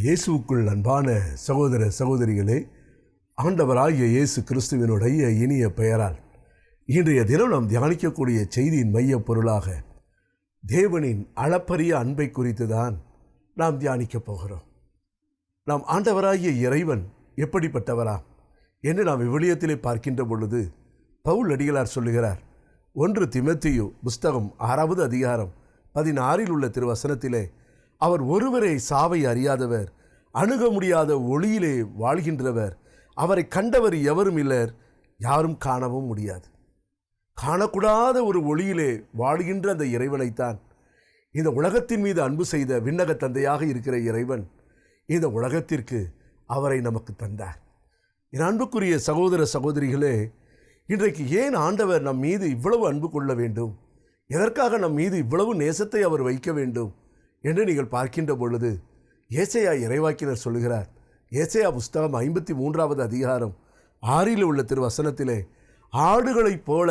இயேசுவுக்குள் அன்பான சகோதர சகோதரிகளே, ஆண்டவராகிய இயேசு கிறிஸ்துவினுடைய இனிய பெயரால் இன்றைய தினம் நாம் தியானிக்கக்கூடிய செய்தியின் மைய பொருளாக தேவனின் அளப்பரிய அன்பை குறித்து தான் நாம் தியானிக்கப் போகிறோம். நாம் ஆண்டவராகிய இறைவன் எப்படிப்பட்டவரா என்று நாம் விவிலியத்திலே பார்க்கின்ற பொழுது பவுல் அடிகளார் சொல்லுகிறார். 1 தீமோத்தேயு புஸ்தகம் 6வது அதிகாரம் 16 உள்ள திருவசனத்திலே, அவர் ஒருவரே சாவை அறியாதவர், அணுக முடியாத ஒளியிலே வாழ்கின்றவர், அவரை கண்டவர் எவரும் இல்லர், யாரும் காணவும் முடியாது. காணக்கூடாத ஒரு ஒளியிலே வாழ்கின்ற அந்த இறைவனைத்தான் இந்த உலகத்தின் மீது அன்பு செய்த விண்ணக தந்தையாக இருக்கிற இறைவன் இந்த உலகத்திற்கு அவரை நமக்கு தந்தார். என் அன்புக்குரிய சகோதர சகோதரிகளே, இன்றைக்கு ஏன் ஆண்டவர் நம் மீது இவ்வளவு அன்பு கொள்ள வேண்டும், எதற்காக நம் மீது இவ்வளவு நேசத்தை அவர் வைக்க வேண்டும் என்று நீங்கள் பார்க்கின்ற பொழுது ஏசாயா இறைவாக்கினர் சொல்லுகிறார். ஏசாயா புஸ்தகம் 53வது அதிகாரம் 6 உள்ள திருவசனத்திலே, ஆடுகளைப் போல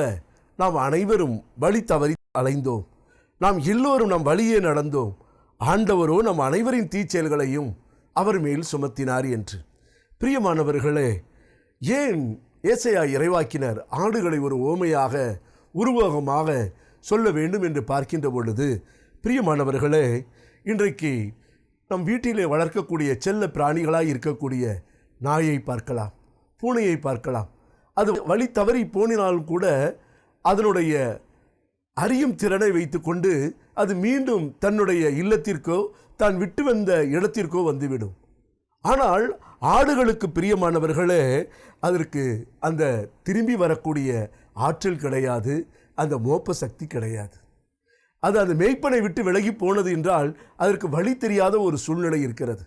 நாம் அனைவரும் வழி தவறி அலைந்தோம், நாம் எல்லோரும் நம் வழியே நடந்தோம், ஆண்டவரோ நம் அனைவரின் தீச்செயல்களையும் அவர் மேல் சுமத்தினார் என்று. பிரியமானவர்களே, ஏன் ஏசாயா இறைவாக்கினர் ஆடுகளை ஒரு ஓமையாக உருவகமாக சொல்ல வேண்டும் என்று பார்க்கின்ற பொழுது, பிரியமானவர்களே, இன்றைக்கு நம் வீட்டிலே வளர்க்கக்கூடிய செல்ல பிராணிகளாக இருக்கக்கூடிய நாயை பார்க்கலாம், பூனையை பார்க்கலாம். அது வழி தவறி போனினாலும் கூட அதனுடைய அறியும் திறனை வைத்து கொண்டு அது மீண்டும் தன்னுடைய இல்லத்திற்கோ தான் விட்டு வந்த இடத்திற்கோ வந்துவிடும். ஆனால் ஆடுகளுக்கு பிரியமானவர்களே, அதற்கு அந்த திரும்பி வரக்கூடிய ஆற்றல் கிடையாது, அந்த மோப்ப சக்தி கிடையாது. அது அந்த மேய்ப்பனை விட்டு விலகி போனது என்றால் அதற்கு வழி தெரியாத ஒரு சூழ்நிலை இருக்கிறது.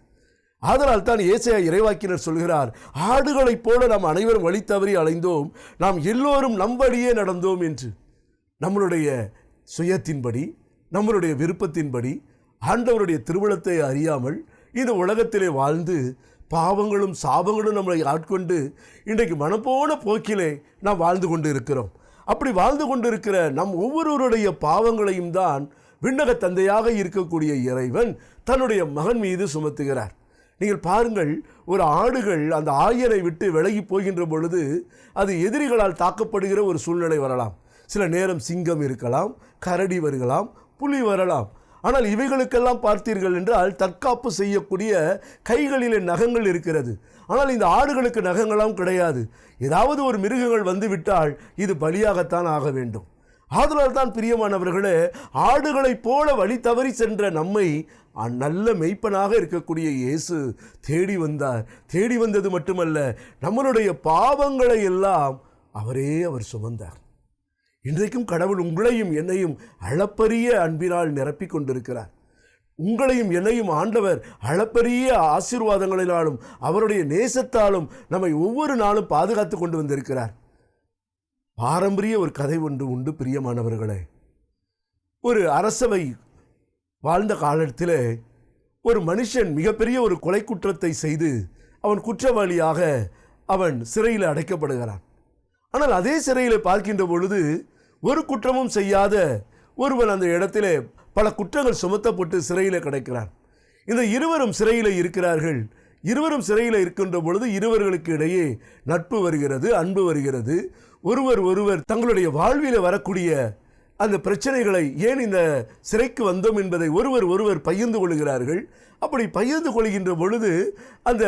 ஆதலால் தான் ஏசாயா இறைவாக்கினர் சொல்கிறார், ஆடுகளைப் போல நாம் அனைவரும் வழி தவறி அலைந்தோம், நாம் எல்லோரும் நம்படியே நடந்தோம் என்று. நம்மளுடைய சுயத்தின்படி, நம்மளுடைய விருப்பத்தின்படி, ஆண்டவருடைய திருவுளத்தை அறியாமல் இந்த உலகத்திலே வாழ்ந்து பாவங்களும் சாபங்களும் நம்மளை ஆட்கொண்டு இன்றைக்கு மனப்போன போக்கிலே நாம் வாழ்ந்து கொண்டு இருக்கிறோம். அப்படி வாழ்ந்து கொண்டிருக்கிற நம் ஒவ்வொருவருடைய பாவங்களையும் தான் விண்ணக தந்தையாக இருக்கக்கூடிய இறைவன் தன்னுடைய மகன் மீது சுமத்துகிறார். நீங்கள் பாருங்கள், ஒரு ஆடுகள் அந்த ஆயரை விட்டு விலகி போகின்ற பொழுது அது எதிரிகளால் தாக்கப்படுகிற ஒரு சூழ்நிலை வரலாம். சில நேரம் சிங்கம் இருக்கலாம், கரடி வரலாம், புலி வரலாம். ஆனால் இவைகளுக்கெல்லாம் பார்த்தீர்கள் என்றால் தற்காப்பு செய்யக்கூடிய கைகளிலே நகங்கள் இருக்கிறது. ஆனால் இந்த ஆடுகளுக்கு நகங்களாம் கிடையாது. ஏதாவது ஒரு மிருகங்கள் வந்து விட்டால் இது பலியாகத்தான் ஆக வேண்டும். ஆதலால் தான் பிரியமானவர்களே, ஆடுகளைப் போல வழி தவறி சென்ற நம்மை நல்ல மெய்ப்பனாக இருக்கக்கூடிய இயேசு தேடி வந்தார். தேடி வந்தது மட்டுமல்ல, நம்மளுடைய பாவங்களை எல்லாம் அவர் சுமந்தார். இன்றைக்கும் கடவுள் உங்களையும் என்னையும் அளப்பரிய அன்பினால் நிரப்பி கொண்டிருக்கிறார். உங்களையும் என்னையும் ஆண்டவர் அளப்பரிய ஆசீர்வாதங்களினாலும் அவருடைய நேசத்தாலும் நம்மை ஒவ்வொரு நாளும் பாதுகாத்து கொண்டு வந்திருக்கிறார். பாரம்பரிய ஒரு கதை ஒன்று உண்டு பிரியமானவர்களே. ஒரு அரசவை வாழ்ந்த காலத்தில் ஒரு மனுஷன் மிகப்பெரிய ஒரு கொலை குற்றத்தை செய்து அவன் குற்றவாளியாக அவன் சிறையில் அடைக்கப்படுகிறான். ஆனால் அதே சிறையில் பார்க்கின்ற பொழுது ஒரு குற்றமும் செய்யாத ஒருவன் அந்த இடத்திலே பல குற்றங்கள் சுமத்தப்பட்டு சிறையில் கிடைக்கிறான். இந்த இருவரும் சிறையில் இருக்கிறார்கள். இருவரும் சிறையில் இருக்கின்ற பொழுது இருவர்களுக்கு இடையே நட்பு வருகிறது, அன்பு வருகிறது. ஒருவர் தங்களுடைய வாழ்வில் வரக்கூடிய அந்த பிரச்சனைகளை, ஏன் இந்த சிறைக்கு வந்தோம் என்பதை ஒருவர் பகிர்ந்து கொள்கிறார்கள். அப்படி பகிர்ந்து கொள்கின்ற பொழுது அந்த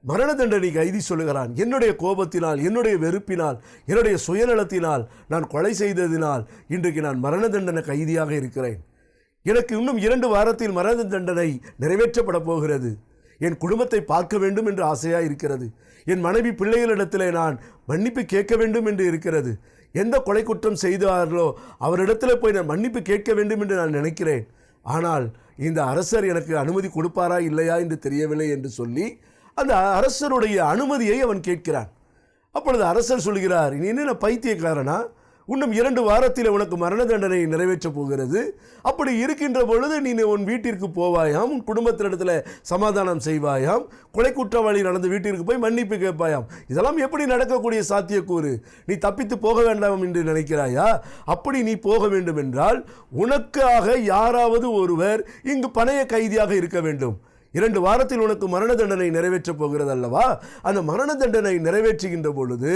மரண தண்டனை கைதி சொல்லுகிறான், என்னுடைய கோபத்தினால், என்னுடைய வெறுப்பினால், என்னுடைய சுயநலத்தினால் நான் கொலை செய்ததினால் இன்றைக்கு நான் மரண தண்டனை கைதியாக இருக்கிறேன். எனக்கு இன்னும் 2 வாரத்தில் மரண தண்டனை நிறைவேற்றப்பட போகிறது. என் குடும்பத்தை பார்க்க வேண்டும் என்று ஆசையாக இருக்கிறது. என் மனைவி பிள்ளைகளிடத்தில் நான் மன்னிப்பு கேட்க வேண்டும் என்று இருக்கிறது. எந்த கொலை குற்றம் செய்தார்களோ அவரிடத்தில் போய் நான் மன்னிப்பு கேட்க வேண்டும் என்று நான் நினைக்கிறேன். ஆனால் இந்த அரசர் எனக்கு அனுமதி கொடுப்பாரா இல்லையா என்று தெரியவில்லை என்று சொல்லி அந்த அரசருடைய அனுமதியை அவன் கேட்கிறான். அப்பொழுது அரசர் சொல்கிறார், நீ என்ன பைத்தியக்காரனா? இன்னும் 2 வாரத்தில் உனக்கு மரண தண்டனை நிறைவேற்றப் போகிறது. அப்படி இருக்கின்ற பொழுது நீ உன் வீட்டிற்கு போவாயாம், உன் குடும்பத்தினிடத்தில் சமாதானம் செய்வாயாம், கொலை குற்றவாளி நடந்த வீட்டிற்கு போய் மன்னிப்பு கேட்பாயாம். இதெல்லாம் எப்படி நடக்கக்கூடிய சாத்தியக்கூறு? நீ தப்பித்து போக வேண்டாம் என்று நினைக்கிறாயா? அப்படி நீ போக வேண்டும் என்றால் உனக்காக யாராவது ஒருவர் இங்கு பணைய கைதியாக இருக்க வேண்டும். 2 வாரத்தில் உனக்கு மரண தண்டனை நிறைவேற்றப் போகிறது அல்லவா? அந்த மரண தண்டனை நிறைவேற்றுகின்ற பொழுது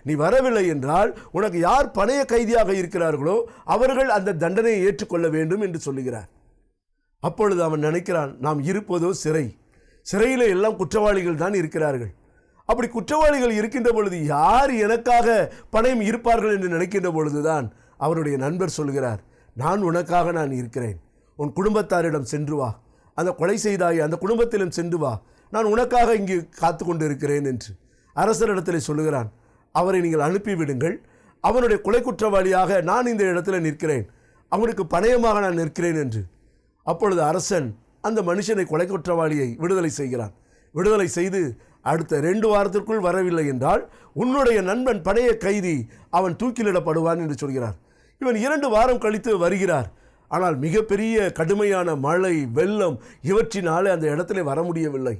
நீ வரவில்லை என்றால் உனக்கு யார் பணைய கைதியாக இருக்கிறார்களோ அவர்கள் அந்த தண்டனையை ஏற்றுக்கொள்ள வேண்டும் என்று சொல்லுகிறார். அப்பொழுது அவன் நினைக்கிறான், நாம் இருப்பதோ சிறையில் எல்லாம் குற்றவாளிகள் தான் இருக்கிறார்கள். அப்படி குற்றவாளிகள் இருக்கின்ற பொழுது யார் எனக்காக பணயம் இருப்பார்கள் என்று நினைக்கின்ற பொழுதுதான் அவருடைய நண்பர் சொல்கிறார், நான் உனக்காக நான் இருக்கிறேன். உன் குடும்பத்தாரிடம் சென்று வா, அந்த கொலை செய்தாய் அந்த குடும்பத்திலும் சென்று வா, நான் உனக்காக இங்கு காத்து கொண்டு இருக்கிறேன் என்று அரசரிடத்தில் சொல்லுகிறான். அவரை நீங்கள் அனுப்பிவிடுங்கள், அவனுடைய கொலை குற்றவாளியாக நான் இந்த இடத்துல நிற்கிறேன், அவனுக்கு பணயமாக நான் நிற்கிறேன் என்று. அப்பொழுது அரசன் அந்த மனுஷனை, கொலை குற்றவாளியை விடுதலை செய்கிறான். விடுதலை செய்து அடுத்த 2 வாரத்திற்குள் வரவில்லை என்றால் உன்னுடைய நண்பன் பணைய கைதி அவன் தூக்கிலிடப்படுவான் என்று சொல்கிறார். இவன் 2 வாரம் கழித்து வருகிறார். ஆனால் மிகப்பெரிய கடுமையான மழை, வெள்ளம் இவற்றினாலே அந்த இடத்துல வர முடியவில்லை.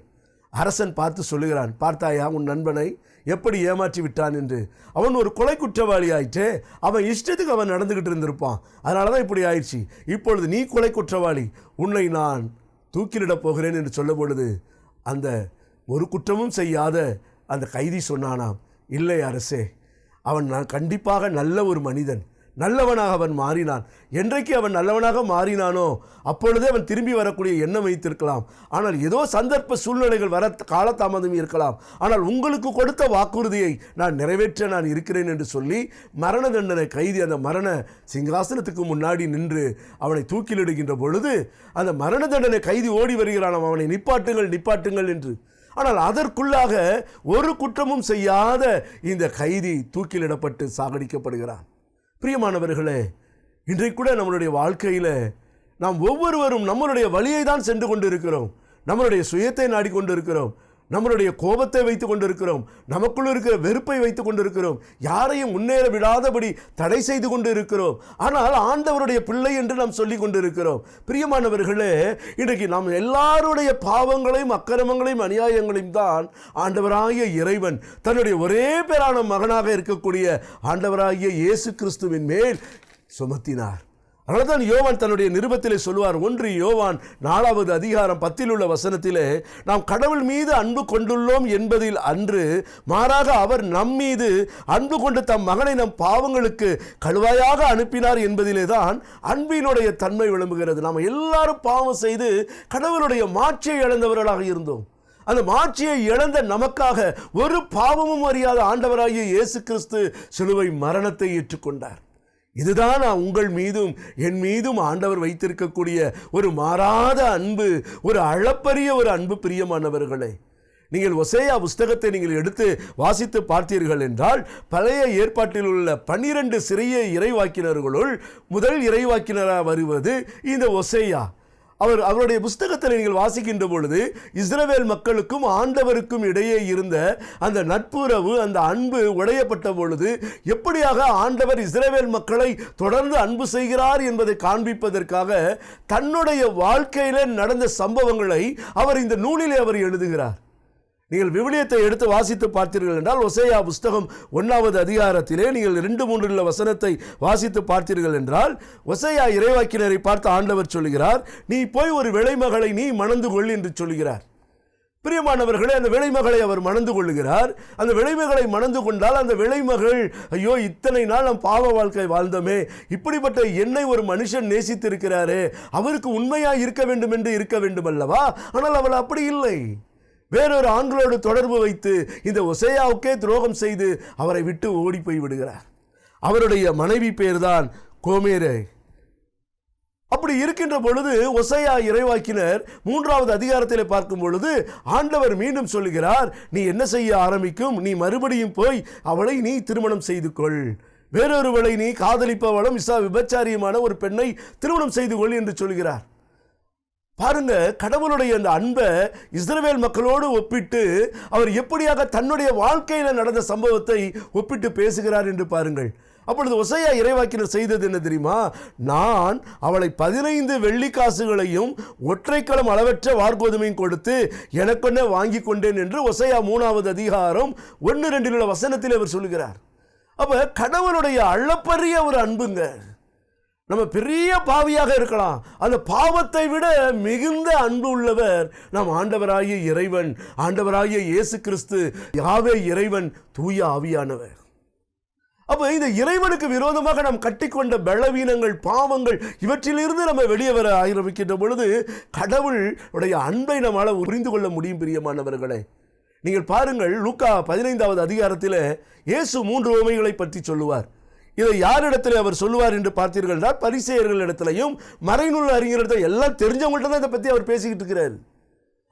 அரசன் பார்த்து சொல்லுகிறான், பார்த்தாயா உன் நண்பனை எப்படி ஏமாற்றி விட்டான் என்று? அவன் ஒரு கொலை குற்றவாளி ஆயிற்றே, அவன் இஷ்டத்துக்கு அவன் நடந்துக்கிட்டு இருந்திருப்பான், அதனால தான் இப்படி ஆயிடுச்சு. இப்பொழுது நீ கொலை குற்றவாளி, உன்னை நான் தூக்கிலிடப் போகிறேன் என்று சொல்லும் பொழுது அந்த ஒரு குற்றமும் செய்யாத அந்த கைதி சொன்னானாம், இல்லை அரசே, அவன் நான் கண்டிப்பாக நல்ல ஒரு மனிதன், நல்லவனாக அவன் மாறினான். என்றைக்கு அவன் நல்லவனாக மாறினானோ அப்பொழுதே அவன் திரும்பி வரக்கூடிய எண்ணம் வைத்திருக்கலாம். ஆனால் ஏதோ சந்தர்ப்ப சூழ்நிலைகள் வர காலதாமதம் இருக்கலாம். ஆனால் உங்களுக்கு கொடுத்த வாக்குறுதியை நான் நிறைவேற்ற நான் இருக்கிறேன் என்று சொல்லி மரண தண்டனை கைதி அந்த மரண சிங்காசனத்துக்கு முன்னாடி நின்று அவனை தூக்கிலிடுகின்ற பொழுது அந்த மரண தண்டனை கைதி ஓடி வருகிறான், அவனை நிப்பாட்டுங்கள் என்று. ஆனால் அதற்குள்ளாக ஒரு குற்றமும் செய்யாத இந்த கைதி தூக்கிலிடப்பட்டு சாகடிக்கப்படுகிறான். பிரியமானவர்களே, இன்றைக்கு கூட நம்மளுடைய வாழ்க்கையில் நாம் ஒவ்வொருவரும் நம்மளுடைய வழியை தான் சென்று கொண்டு இருக்கிறோம். நம்மளுடைய சுயத்தை நாடிக்கொண்டிருக்கிறோம், நம்மளுடைய கோபத்தை வைத்துக் கொண்டிருக்கிறோம், நமக்குள் இருக்கிற வெறுப்பை வைத்துக் கொண்டிருக்கிறோம், யாரையும் முன்னேற விடாதபடி தடை செய்து கொண்டு இருக்கிறோம். ஆனால் ஆண்டவருடைய பிள்ளை என்று நாம் சொல்லிக் கொண்டிருக்கிறோம். பிரியமானவர்களே, இன்றைக்கு நாம் எல்லாருடைய பாவங்களையும் அக்கிரமங்களையும் அநியாயங்களையும் தான் ஆண்டவராகிய இறைவன் தன்னுடைய ஒரே பேரான மகனாக இருக்கக்கூடிய ஆண்டவராகிய இயேசு கிறிஸ்துவின் மேல் சுமத்தினார். அதனால்தான் யோவான் தன்னுடைய நிருபத்திலே சொல்வார், 1 யோவான் 4வது அதிகாரம் 10 உள்ள வசனத்திலே, நாம் கடவுள் மீது அன்பு கொண்டுள்ளோம் என்பதில் அன்று, மாறாக அவர் நம் மீது அன்பு கொண்டு தம் மகனை நம் பாவங்களுக்கு கழுவாயாக அனுப்பினார் என்பதிலே தான் அன்பினுடைய தன்மை விளம்புகிறது. நாம் எல்லாரும் பாவம் செய்து கடவுளுடைய மாட்சியை இழந்தவர்களாக இருந்தோம். அந்த மாட்சியை இழந்த நமக்காக ஒரு பாவமும் அறியாத ஆண்டவராகிய இயேசு கிறிஸ்து சிலுவை மரணத்தை ஏற்றுக்கொண்டார். இதுதான் உங்கள் மீதும் என் மீதும் ஆண்டவர் வைத்திருக்கக்கூடிய ஒரு மாறாத அன்பு, ஒரு அளப்பரிய ஒரு அன்பு. பிரியமானவர்களே, நீங்கள் ஓசேயா புஸ்தகத்தை நீங்கள் எடுத்து வாசித்து பார்த்தீர்கள் என்றால், பழைய ஏற்பாட்டில் உள்ள 12 சிறிய இறைவாக்கினர்களுள் முதல் இறைவாக்கினராக வருவது இந்த ஓசேயா. அவருடைய புஸ்தகத்தில் நீங்கள் வாசிக்கின்ற பொழுது இஸ்ரவேல் மக்களுக்கும் ஆண்டவருக்கும் இடையே இருந்த அந்த நட்புறவு, அந்த அன்பு உடையப்பட்ட பொழுது எப்படியாக ஆண்டவர் இஸ்ரவேல் மக்களை தொடர்ந்து அன்பு செய்கிறார் என்பதை காண்பிப்பதற்காக தன்னுடைய வாழ்க்கையில நடந்த சம்பவங்களை அவர் இந்த நூலிலே அவர் எழுதுகிறார். நீங்கள் விவிலியத்தை எடுத்து வாசித்து பார்த்தீர்கள் என்றால், ஓசேயா புஸ்தகம் 1வது அதிகாரத்திலே நீங்கள் 2-3 வசனத்தை வாசித்து பார்த்தீர்கள் என்றால், ஓசேயா இறைவாக்கினரை பார்த்து ஆண்டவர் சொல்கிறார், நீ போய் ஒரு விளைமகளை நீ மணந்து கொள் என்று சொல்கிறார். பிரியமானவர்களே, அந்த விளைமகளை அவர் மணந்து கொள்ளுகிறார். அந்த விளைமகளை மணந்து கொண்டால் அந்த விளைமகள், ஐயோ இத்தனை நாள் நம் பாவ வாழ்க்கை வாழ்ந்தோமே, இப்படிப்பட்ட என்னை ஒரு மனுஷன் நேசித்திருக்கிறாரே, அவருக்கு உண்மையாக இருக்க வேண்டும் என்று இருக்க வேண்டும் அல்லவா? ஆனால் அவள் அப்படி இல்லை. வேறொரு ஆண்களோடு தொடர்பு வைத்து இந்த ஓசேயாவுக்கே துரோகம் செய்து அவரை விட்டு ஓடி போய் விடுகிறார். அவருடைய மனைவி பேர்தான் கோமேரே. அப்படி இருக்கின்ற பொழுது ஓசேயா இறைவாக்கினர் 3வது அதிகாரத்திலே பார்க்கும் பொழுது ஆண்டவர் மீண்டும் சொல்லுகிறார், நீ என்ன செய்ய ஆரம்பிக்கும்? நீ மறுபடியும் போய் அவளை நீ திருமணம் செய்து கொள், வேறொருவளை நீ காதலிப்பவளும் விபச்சாரியமான ஒரு பெண்ணை திருமணம் செய்து கொள் என்று சொல்கிறார். பாருங்க, கடவுளுடைய அந்த அன்பை இஸ்ரவேல் மக்களோடு ஒப்பிட்டு அவர் எப்படியாக தன்னுடைய வாழ்க்கையில் நடந்த சம்பவத்தை ஒப்பிட்டு பேசுகிறார் என்று பாருங்கள். அப்பொழுது ஓசேயா இறைவாக்கினர் செய்தது என்ன தெரியுமா? நான் அவளை 15 வெள்ளிக்காசுகளையும் ஒற்றைக்களம் அளவற்ற வார்கோதுமையும் கொடுத்து எனக்கொன்ன வாங்கி கொண்டேன் என்று ஓசேயா 3வது அதிகாரம் 1-2 உள்ள வசனத்தில் அவர் சொல்லுகிறார். அப்ப கடவுளுடைய அளப்பரிய ஒரு அன்புங்க. நம்ம பெரிய பாவியாக இருக்கலாம், அந்த பாவத்தை விட மிகுந்த அன்பு உள்ளவர் நம் ஆண்டவராகிய இறைவன், ஆண்டவராகிய இயேசு கிறிஸ்து, யாவே இறைவன், தூய ஆவியானவர். அப்ப இந்த இறைவனுக்கு விரோதமாக நாம் கட்டிக்கொண்ட பலவீனங்கள், பாவங்கள், இவற்றிலிருந்து நம்ம வெளியே வர ஆரம்பிக்கின்ற பொழுது கடவுளுடைய அன்பை நம்மால் புரிந்து கொள்ள முடியும். பிரியமானவர்களே, நீங்கள் பாருங்கள், லூக்கா 15வது அதிகாரத்தில் இயேசு 3 உவமைகளை பற்றி சொல்லுவார். இதை யாரிடத்தில் அவர் சொல்லுவார் என்று பார்த்தீர்கள் என்றால், பரிசேயர்கள் இடத்திலையும் மறைநூல் அறிஞர்கள் எல்லாம் தெரிஞ்சவங்கள்ட்ட தான் இதை பற்றி அவர் பேசிக்கிட்டு இருக்கிறார்.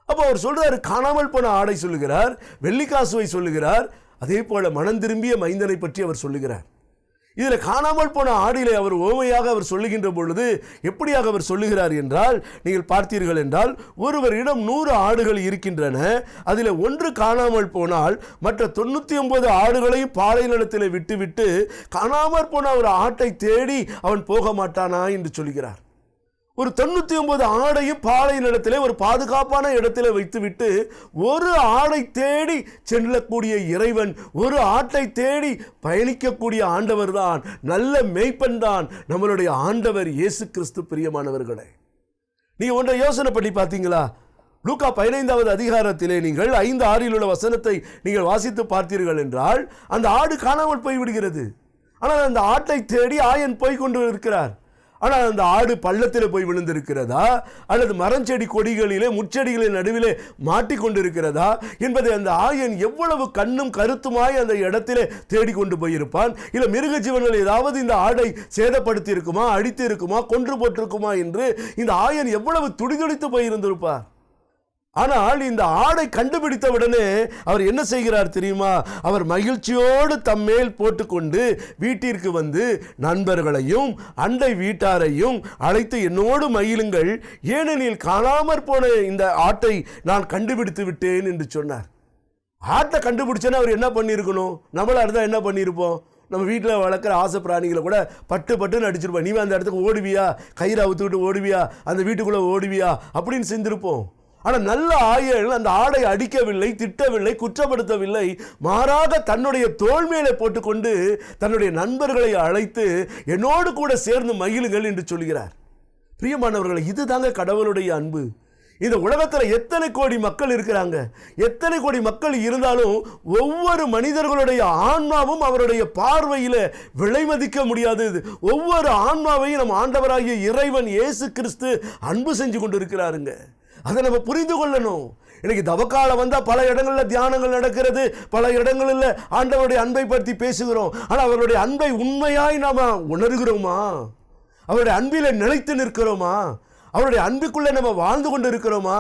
அப்போ அவர் சொல்றாரு, காணாமல் போன ஆடை சொல்லுகிறார், வெள்ளிக்காசுவை சொல்லுகிறார், அதே போல மனம் திரும்பிய மைந்தனை பற்றி அவர் சொல்லுகிறார். இதில் காணாமல் போன ஆடிலே அவர் ஓமையாக அவர் சொல்லுகின்ற பொழுது எப்படியாக அவர் சொல்லுகிறார் என்றால், நீங்கள் பார்த்தீர்கள் என்றால், ஒருவரிடம் 100 ஆடுகள் இருக்கின்றன, அதில் 1 காணாமல் போனால் மற்ற 99 ஆடுகளையும் பாலை நிலத்தில் விட்டுவிட்டு காணாமல் போன ஒரு ஆட்டை தேடி அவன் போக மாட்டானா என்று சொல்கிறார். ஒரு 99 ஆடையும் பாலை நிலத்திலே ஒரு பாதுகாப்பான இடத்துல வைத்துவிட்டு ஒரு ஆடை தேடி செல்லக்கூடிய இறைவன், ஒரு ஆட்டை தேடி பயணிக்கக்கூடிய ஆண்டவர் தான், நல்ல மேய்ப்பன் தான் நம்மளுடைய ஆண்டவர் இயேசு கிறிஸ்து. பிரியமானவர்களே, நீங்க ஒன்றை யோசனை பண்ணி பார்த்தீங்களா? லூக்கா 15வது அதிகாரத்திலே நீங்கள் 5-6 உள்ள வசனத்தை நீங்கள் வாசித்து பார்த்தீர்கள் என்றால், அந்த ஆடு காணாமல் போய்விடுகிறது. ஆனால் அந்த ஆட்டை தேடி ஆயன் போய் கொண்டு இருக்கிறார். ஆனால் அந்த ஆடு பள்ளத்தில் போய் விழுந்திருக்கிறதா, அல்லது மரஞ்செடி கொடிகளிலே முச்செடிகளின் நடுவிலே மாட்டிக்கொண்டிருக்கிறதா என்பதை அந்த ஆயன் எவ்வளவு கண்ணும் கருத்துமாய் அந்த இடத்திலே தேடிக்கொண்டு போயிருப்பான். இல்லை மிருக ஜீவன்கள் ஏதாவது இந்த ஆடை சேதப்படுத்தி இருக்குமா, அடித்து இருக்குமா, கொன்று போட்டிருக்குமா என்று இந்த ஆயன் எவ்வளவு துடிதுடித்து போயிருந்திருப்பார். ஆனால் இந்த ஆடை கண்டுபிடித்தவுடனே அவர் என்ன செய்கிறார் தெரியுமா? அவர் மகிழ்ச்சியோடு தம்மேல் போட்டுக்கொண்டு வீட்டிற்கு வந்து நண்பர்களையும் அண்டை வீட்டாரையும் அழைத்து என்னோடு மகிழுங்கள், ஏனெனில் காணாமற் போன இந்த ஆட்டை நான் கண்டுபிடித்து விட்டேன் என்று சொன்னார். ஆட்டை கண்டுபிடிச்சேன்னா அவர் என்ன பண்ணியிருக்கணும்? நம்மளா இருந்தால் என்ன பண்ணியிருப்போம்? நம்ம வீட்டில் வளர்க்குற ஆசை பிராணிகளை கூட பட்டுன்னு அடிச்சிருப்போம். நீ அந்த இடத்துக்கு ஓடுவியா, கயிறை அவுத்துக்கிட்டு ஓடுவியா, அந்த வீட்டுக்குள்ளே ஓடுவியா அப்படின்னு செஞ்சிருப்போம். ஆனால் நல்ல ஆயல் அந்த ஆடை அடிக்கவில்லை, திட்டவில்லை, குற்றப்படுத்தவில்லை. மாறாக தன்னுடைய தோள் மேலே போட்டுக்கொண்டு தன்னுடைய நண்பர்களை அழைத்து என்னோடு கூட சேர்ந்து மகிழுங்கள் என்று சொல்கிறார். பிரியமானவர்களை, இதுதாங்க கடவுளுடைய அன்பு. இந்த உலகத்தில் எத்தனை கோடி மக்கள் இருக்கிறாங்க, எத்தனை கோடி மக்கள் இருந்தாலும் ஒவ்வொரு மனிதர்களுடைய ஆன்மாவும் அவருடைய பார்வையில் விலை மதிக்க முடியாதது. ஒவ்வொரு ஆன்மாவையும் நம் ஆண்டவராகிய இறைவன் இயேசு கிறிஸ்து அன்பு செஞ்சு கொண்டு இருக்கிறாருங்க. அதை நம்ம புரிந்து கொள்ளணும். இன்னைக்கு தவக்காலம் வந்தால் பல இடங்களில் தியானங்கள் நடக்கிறது, பல இடங்களில் ஆண்டவருடைய அன்பை பற்றி பேசுகிறோம். ஆனால் அவருடைய அன்பை உண்மையாய் நாம் உணர்கிறோமா? அவருடைய அன்பில் நிலைத்து நிற்கிறோமா? அவருடைய அன்புக்குள்ளே நம்ம வாழ்ந்து கொண்டு இருக்கிறோமா?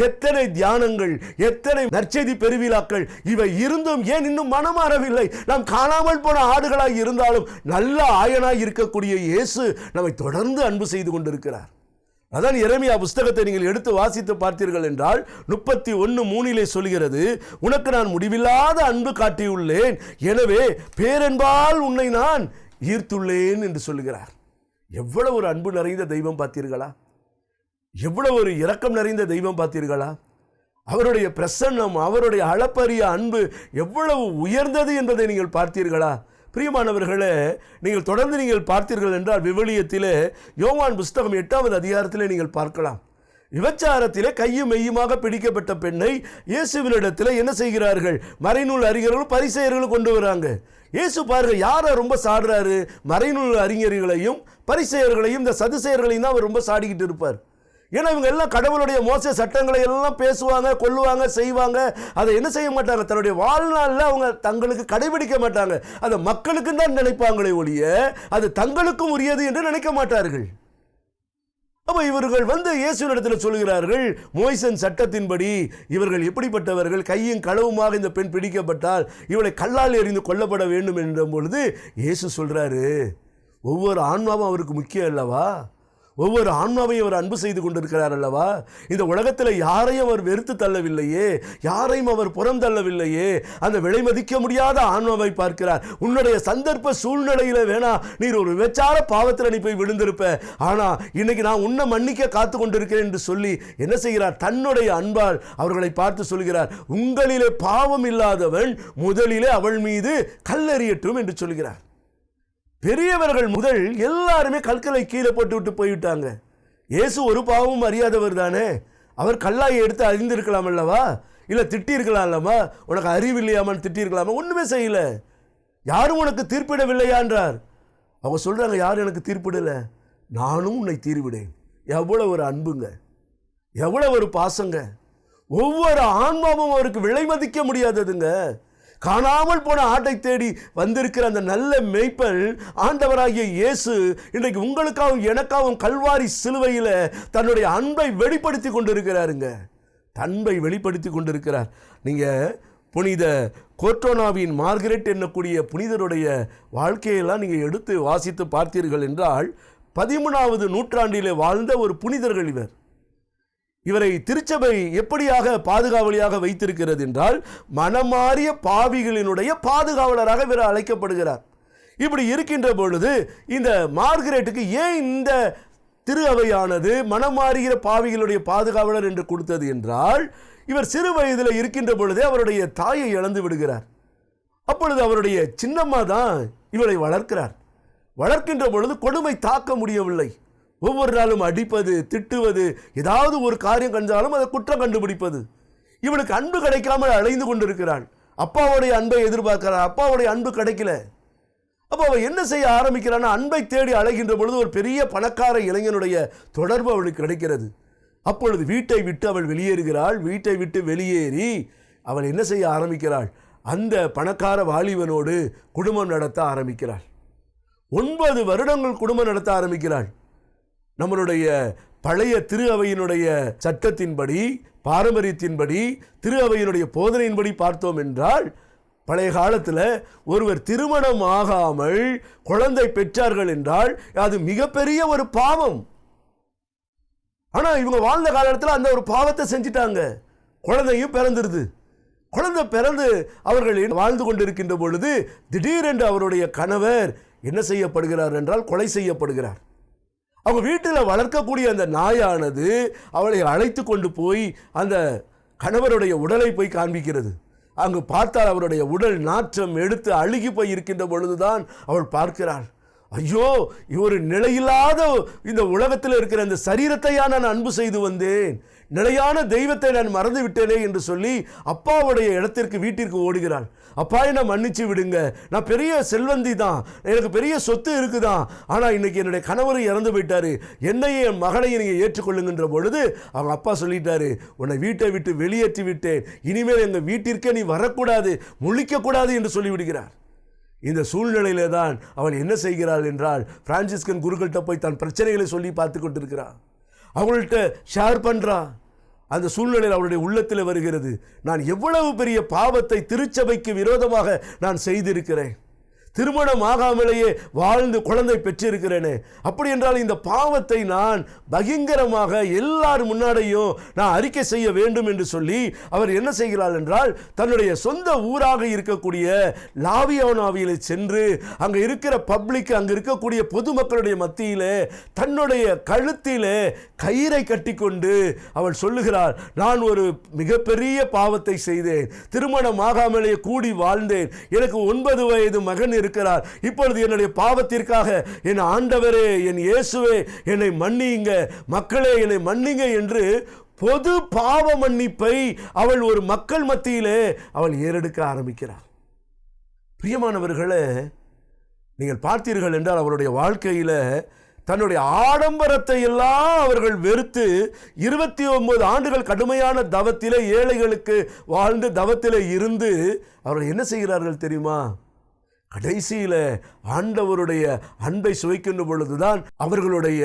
எத்தனை தியானங்கள், எத்தனை நற்செய்தி பெருவிழாக்கள் இவை இருந்தும் ஏன் இன்னும் மனமாறவில்லை? நாம் காணாமல் போன ஆடுகளாய் இருந்தாலும் நல்ல ஆயனாய் இருக்கக்கூடிய இயேசு நம்மை தொடர்ந்து அன்பு செய்து கொண்டிருக்கிறார். அதான் எரேமியா புஸ்தகத்தை நீங்கள் எடுத்து வாசித்து பார்த்தீர்கள் என்றால் 31:3 சொல்கிறது, உனக்கு நான் முடிவில்லாத அன்பு காட்டியுள்ளேன், எனவே பேரன்பால் உன்னை நான் ஈர்த்துள்ளேன் என்று சொல்லுகிறார். எவ்வளவு ஒரு அன்பு நிறைந்த தெய்வம் பார்த்தீர்களா? எவ்வளவு ஒரு இரக்கம் நிறைந்த தெய்வம் பார்த்தீர்களா? அவருடைய பிரசன்னம், அவருடைய அளப்பரிய அன்பு எவ்வளவு உயர்ந்தது என்பதை நீங்கள் பார்த்தீர்களா? பிரியமானவர்களே, நீங்கள் தொடர்ந்து நீங்கள் பார்த்தீர்கள் என்றால் விவிலியத்திலே யோவான் புஸ்தகம் 8வது அதிகாரத்திலே நீங்கள் பார்க்கலாம். விபச்சாரத்திலே கையும் மெய்யுமாக பிடிக்கப்பட்ட பெண்ணை இயேசுவினிடத்தில் என்ன செய்கிறார்கள்? மறைநூல் அறிஞர்களும் பரிசேயர்களும் கொண்டு வராங்க. இயேசு பாருங்க யாரை ரொம்ப சாடுறாரு? மறைநூல் அறிஞர்களையும் பரிசேயர்களையும் இந்த சதுசேயர்களையும் தான் அவர் ரொம்ப சாடிக்கிட்டு இருப்பார். ஏன்னா இவங்க எல்லாம் கடவுளுடைய மோச சட்டங்களை எல்லாம் பேசுவாங்க, கொள்ளுவாங்க, செய்வாங்க. அதை என்ன செய்ய மாட்டாங்க? தன்னுடைய வாழ்நாளில் அவங்க தங்களுக்கு கடைபிடிக்க மாட்டாங்க. அதை மக்களுக்கு தான் நினைப்பாங்களே ஒழிய அது தங்களுக்கும் உரியது என்று நினைக்க மாட்டார்கள். அப்போ இவர்கள் வந்து இயேசுவினிடத்தில் சொல்கிறார்கள், மோசேயின் சட்டத்தின்படி இவர்கள் எப்படிப்பட்டவர்கள்? கையும் களவுமாக இந்த பெண் பிடிக்கப்பட்டால் இவளை கல்லால் எறிந்து கொல்லப்பட வேண்டும் என்ற பொழுது இயேசு சொல்றாரு, ஒவ்வொரு ஆன்மாவும் அவருக்கு முக்கியம் அல்லவா? ஒவ்வொரு ஆன்மாவையும் அவர் அன்பு செய்து கொண்டிருக்கிறார் அல்லவா? இந்த உலகத்தில் யாரையும் அவர் வெறுத்து தள்ளவில்லையே, யாரையும் அவர் புறம் தள்ளவில்லையே. அந்த விலை மதிக்க முடியாத ஆன்மாவை பார்க்கிறார். உன்னுடைய சந்தர்ப்ப சூழ்நிலையில வேணா நீர் ஒரு விபச்சார பாவத்தில் நீ போய் விழுந்திருப்ப, ஆனா இன்னைக்கு நான் உன்னை மன்னிக்க காத்து கொண்டிருக்கிறேன் என்று சொல்லி என்ன செய்கிறார்? தன்னுடைய அன்பால் அவர்களை பார்த்து சொல்கிறார், உங்களிலே பாவம் இல்லாதவன் முதலிலே அவள் மீது கல்லெறியட்டும் என்று சொல்கிறார். பெரியவர்கள் முதல் எல்லாருமே கற்களை கீழே போட்டு விட்டு போய்விட்டாங்க. இயேசு ஒரு பாவமும் அறியாதவர் தானே. அவர் கல்லாயை எடுத்து அறிந்திருக்கலாம் அல்லவா? இல்லை திட்டி இருக்கலாம் அல்லவா? உனக்கு அறிவு இல்லையாமான்னு திட்டி இருக்கலாமா? ஒன்றுமே செய்யல. யாரும் உனக்கு தீர்ப்பிடவில்லையா என்றார். அவங்க சொல்றாங்க, யாரும் எனக்கு தீர்ப்பிடலை, நானும் உன்னை தீர்விடேன். எவ்வளவு ஒரு அன்புங்க, எவ்வளவு ஒரு பாசங்க. ஒவ்வொரு ஆன்மாவும் அவருக்கு விலை மதிக்க முடியாததுங்க. காணாமல் போன ஆட்டை தேடி வந்திருக்கிற அந்த நல்ல மேய்ப்பன் ஆண்டவராகிய இயேசு இன்றைக்கு உங்களுக்காகவும் எனக்காகவும் கல்வாரி சிலுவையில் தன்னுடைய அன்பை வெளிப்படுத்தி கொண்டிருக்கிறாருங்க. அன்பை வெளிப்படுத்தி கொண்டிருக்கிறார். நீங்கள் புனித கோர்டோனாவின் மார்கரெட் என்னக்கூடிய புனிதருடைய வாழ்க்கையெல்லாம் நீங்கள் எடுத்து வாசித்து பார்த்தீர்கள் என்றால் 13வது நூற்றாண்டிலே வாழ்ந்த ஒரு புனிதர்கள் இவர். இவரை திருச்சபை எப்படியாக பாதுகாவலியாக வைத்திருக்கிறது என்றால் மனமாறிய பாவிகளினுடைய பாதுகாவலராக இவர் அழைக்கப்படுகிறார். இப்படி இருக்கின்ற பொழுது இந்த மார்கரெட்டுக்கு ஏன் இந்த திரு அவையானது மனமாறுகிற பாவிகளுடைய பாதுகாவலர் என்று கொடுத்தது என்றால், இவர் சிறு வயதில் இருக்கின்ற பொழுதே அவருடைய தாயை இழந்து விடுகிறார். அப்பொழுது அவருடைய சின்னம்மா தான் இவளை வளர்க்கிறார். வளர்க்கின்ற பொழுது கொடுமை தாக்க முடியவில்லை. ஒவ்வொரு நாளும் அடிப்பது, திட்டுவது, ஏதாவது ஒரு காரியம் கண்டாலும் அதை குற்றம் கண்டுபிடிப்பது. இவனுக்கு அன்பு கிடைக்காமல் அலைந்து கொண்டிருக்கிறாள். அப்பாவுடைய அன்பை எதிர்பார்க்கிறார், அப்பாவுடைய அன்பு கிடைக்கல. அப்போ அவள் என்ன செய்ய ஆரம்பிக்கிறான்னா, அன்பை தேடி அலைகின்ற பொழுது ஒரு பெரிய பணக்கார இளைஞனுடைய தொடர்பு அவளுக்கு கிடைக்கிறது. அப்பொழுது வீட்டை விட்டு அவள் வெளியேறுகிறாள். வீட்டை விட்டு வெளியேறி அவள் என்ன செய்ய ஆரம்பிக்கிறாள்? அந்த பணக்கார வாலிபனோடு குடும்பம் நடத்த ஆரம்பிக்கிறாள். 9 வருடங்கள் குடும்பம் நடத்த ஆரம்பிக்கிறாள். நம்மளுடைய பழைய திரு அவையினுடைய சட்டத்தின்படி, பாரம்பரியத்தின்படி, திரு அவையினுடைய போதனையின்படி பார்த்தோம் என்றால், பழைய காலத்தில் ஒருவர் திருமணம் ஆகாமல் குழந்தை பெற்றார்கள் என்றால் அது மிகப்பெரிய ஒரு பாவம். ஆனால் இவங்க வாழ்ந்த காலத்தில் அந்த ஒரு பாவத்தை செஞ்சிட்டாங்க. குழந்தையும் பிறந்துருது. குழந்தை பிறந்து அவர்கள் வாழ்ந்து கொண்டிருக்கின்ற பொழுது திடீரென்று அவருடைய கணவர் என்ன செய்யப்படுகிறார் என்றால் கொலை செய்யப்படுகிறார். அவங்க வீட்டில் வளர்க்கக்கூடிய அந்த நாயானது அவளை அழைத்து கொண்டு போய் அந்த கணவருடைய உடலை போய் காண்பிக்கிறது. அங்கு பார்த்தால் அவருடைய உடல் நாற்றம் எடுத்து அழுகி போய் இருக்கின்ற பொழுதுதான் அவள் பார்க்கிறாள், ஐயோ, ஒரு நிலையில்லாத இந்த உலகத்தில் இருக்கிற அந்த சரீரத்தையா நான் அன்பு செய்து வந்தேன், நிலையான தெய்வத்தை நான் மறந்து விட்டேனே என்று சொல்லி அப்பாவுடைய இடத்திற்கு வீட்டிற்கு ஓடுகிறாள். அப்பா, என்னை மன்னிச்சு விடுங்க, நான் பெரிய செல்வந்தி தான், எனக்கு பெரிய சொத்து இருக்குதான், ஆனால் இன்னைக்கு என்னுடைய கணவரும் இறந்து போயிட்டாரு, என்னையும் என் மகளையும் நீங்கள் ஏற்றுக்கொள்ளுங்கின்ற பொழுது அவங்க அப்பா சொல்லிட்டாரு, உன்னை வீட்டை விட்டு வெளியேற்றி விட்டேன், இனிமேல் எங்கள் வீட்டிற்கே நீ வரக்கூடாது, முழிக்கக்கூடாது என்று சொல்லிவிடுகிறார். இந்த சூழ்நிலையில தான் அவள் என்ன செய்கிறாள் என்றால், பிரான்சிஸ்கன் குருக்கள்கிட்ட போய் தன் பிரச்சனைகளை சொல்லி பார்த்து கொண்டிருக்கிறாள். அவங்கள்ட்ட ஷேர் பண்ணுறா. அந்த சூழ்நிலையில் அவருடைய உள்ளத்தில் வருகிறது, நான் எவ்வளவு பெரிய பாவத்தை திருச்சபைக்கு விரோதமாக நான் செய்திருக்கிறேன், திருமணம் ஆகாமலேயே வாழ்ந்து குழந்தை பெற்றிருக்கிறேனே, அப்படி என்றால் இந்த பாவத்தை நான் பகிங்கரமாக எல்லார் முன்னாடியும் நான் அறிக்கை செய்ய வேண்டும் என்று சொல்லி அவர் என்ன செய்கிறார் என்றால், தன்னுடைய சொந்த ஊராக இருக்கக்கூடிய லாவியோனாவிலே சென்று அங்கே இருக்கிற பப்ளிக், அங்கே இருக்கக்கூடிய பொதுமக்களுடைய மத்தியிலே தன்னுடைய கழுத்திலே கயிறை கட்டி கொண்டு அவள் சொல்லுகிறாள், நான் ஒரு மிகப்பெரிய பாவத்தை செய்தேன், திருமணம் ஆகாமலேயே கூடி வாழ்ந்தேன், எனக்கு 9 வயது மகன் இருக்கிறார், இப்பொழுது என்னுடைய பாவத்திற்காக என் ஆண்டவரே, என் இயேசுவே, என்னை மன்னியுங்க, மக்களே என்னை மன்னிங்க என்று பொது பாவ மன்னிப்பை அவள் ஒரு மக்கள் மத்தியிலே அவள் ஏறெடுக்க ஆரம்பிக்கிறார். பிரியமானவர்களே, நீங்கள் பார்த்தீர்கள் என்றால் அவருடைய வாழ்க்கையில தன்னுடைய ஆடம்பரத்தை எல்லாம் அவர்கள் வெறுத்து 29 ஆண்டுகள் கடுமையான தவத்திலே, ஏழைகளுக்கு வாழ்ந்து தவத்திலே இருந்து அவர்கள் என்ன செய்கிறார்கள் தெரியுமா? கடைசியில ஆண்டவருடைய அன்பை சுவைக்கின்ற பொழுதுதான் அவர்களுடைய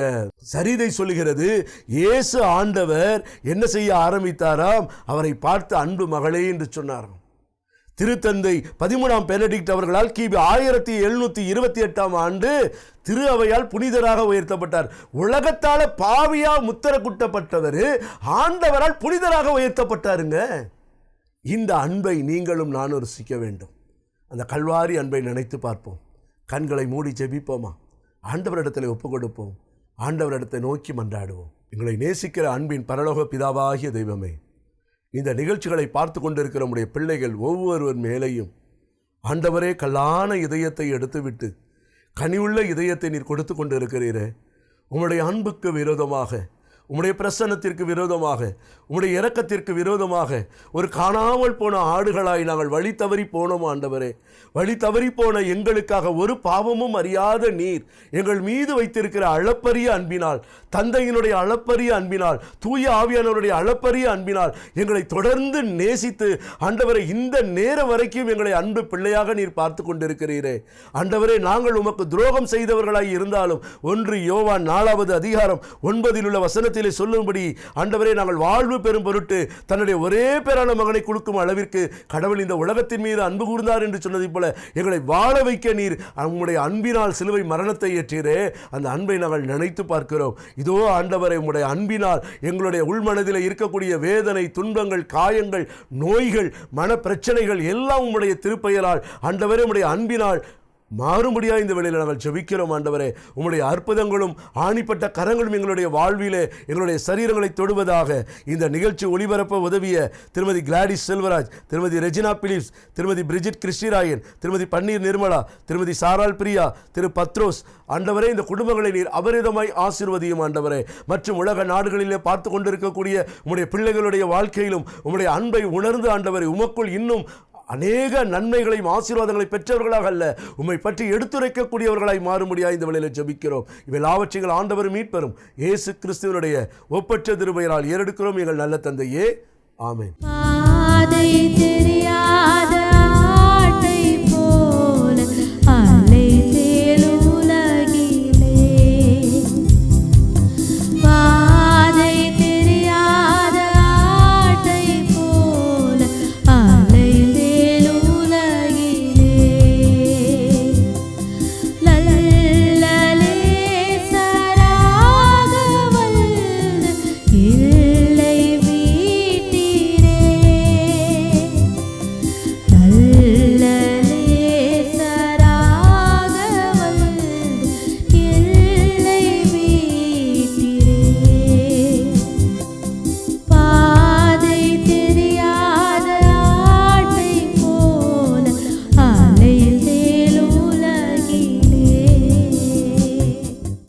சரிதை சொல்லுகிறது, இயேசு ஆண்டவர் என்ன செய்ய ஆரம்பித்தாராம், அவரை பார்த்து அன்பு மகளே என்று சொன்னாராம். திருத்தந்தை 13ஆம் பெனடிக்ட் அவர்களால் கிபி 1728ஆம் ஆண்டு திரு அவையால் புனிதராக உயர்த்தப்பட்டார். உலகத்தால பாவியா முத்திர குட்டப்பட்டவர் ஆண்டவரால் புனிதராக உயர்த்தப்பட்டாருங்க. இந்த அன்பை நீங்களும் நானும் ருசிக்க வேண்டும். அந்த கல்வாரி அன்பை நினைத்து பார்ப்போம். கண்களை மூடி ஜெபிப்போமா? ஆண்டவரிடத்தில் ஒப்பு கொடுப்போம். ஆண்டவரிடத்தை நோக்கி மன்றாடுவோம். எங்களை நேசிக்கிற அன்பின் பரலோக பிதாவாகிய தெய்வமே, இந்த நிகழ்ச்சிகளை பார்த்து கொண்டிருக்கிற நம்முடைய பிள்ளைகள் ஒவ்வொருவர் மேலேயும் ஆண்டவரே கல்லான இதயத்தை எடுத்துவிட்டு கனிவுள்ள இதயத்தை நீர் கொடுத்து கொண்டு இருக்கிறீரே, உம்முடைய அன்புக்கு விரோதமாக, உம்முடைய பிரசன்னத்திற்கு விரோதமாக, உம்முடைய இரக்கத்திற்கு விரோதமாக ஒரு காணாமல் போன ஆடுகளாய் நாங்கள் வழி தவறி போனோம். ஆண்டவரே, வழி தவறி போன எங்களுக்காக ஒரு பாவமும் அறியாத நீர் எங்கள் மீது வைத்திருக்கிற அளப்பரிய அன்பினால், தந்தையினுடைய அளப்பரிய அன்பினால், தூய ஆவியானவருடைய அளப்பரிய அன்பினால் எங்களை தொடர்ந்து நேசித்து ஆண்டவரே இந்த நேரம் வரைக்கும் எங்களை அன்பு பிள்ளையாக நீர் பார்த்து கொண்டிருக்கிறீரே. ஆண்டவரே, நாங்கள் உமக்கு துரோகம் செய்தவர்களாய் இருந்தாலும் 1 யோவான் 4வது அதிகாரம் 9 உள்ள வசனத்திலே சொல்லும்படி ஆண்டவரே, நாங்கள் வாழ்வு பெறும் பொருட்டு தன்னுடைய ஒரே பேரான மகனை கொடுக்கும் அளவிற்கு கடவுள் இந்த உலகத்தின் மீது அன்பு கூர்ந்தார் என்று சொன்னதை போல எங்களை வாழ வைக்க நீர் உம்முடைய அன்பினால் சிலுவை மரணத்தை ஏற்றீரே. அந்த அன்பை நாங்கள் நினைத்து பார்க்கிறோம். இதோ ஆண்டவரே, உம்முடைய அன்பினால் எங்களுடைய உள்மனதில் இருக்கக்கூடிய வேதனை, துன்பங்கள், காயங்கள், நோய்கள், மன பிரச்சனைகள் எல்லாம் உம்முடைய திருப்பெயரால் ஆண்டவரே உம்முடைய அன்பினால் மாறும்படியா இந்த வேளையில் நாங்கள் ஜெபிக்கிறோம். ஆண்டவரே, உம்முடைய அற்புதங்களும் ஆணிப்பட்ட கரங்களும் எங்களுடைய வாழ்விலே எங்களுடைய சரீரங்களை தொடுவதாக. இந்த நிகழ்ச்சி ஒளிபரப்ப உதவிய திருமதி கிளாடிஸ் செல்வராஜ், திருமதி ரெஜினா பிலிப்ஸ், திருமதி பிரிஜிட் கிறிஸ்டிராயன், திருமதி பன்னீர் நிர்மலா, திருமதி சாரால் பிரியா, திரு பத்ரோஸ், ஆண்டவரே இந்த குடும்பங்களை நீர் அபரிதமாய் ஆசீர்வதியும். ஆண்டவரே, மற்றும் உலக நாடுகளிலே பார்த்து கொண்டிருக்கக்கூடிய உம்முடைய பிள்ளைகளுடைய வாழ்க்கையிலும் உம்முடைய அன்பை உணர்ந்து ஆண்டவரே உமக்குள் இன்னும் அநேக நன்மைகளையும் ஆசீர்வாதங்களை பெற்றவர்களாக அல்ல, உம்மை பற்றி எடுத்துரைக்கக்கூடியவர்களாய் மாறும்படியாக இந்த வேளையில் ஜெபிக்கிறோம். இவையெல்லாவற்றையும் ஆண்டவர் மீட்பரும் இயேசு கிறிஸ்துவினுடைய ஒப்பற்ற திருப்பெயரால் ஏறெடுக்கிறோம் எங்கள் நல்ல தந்தையே. ஆமென்.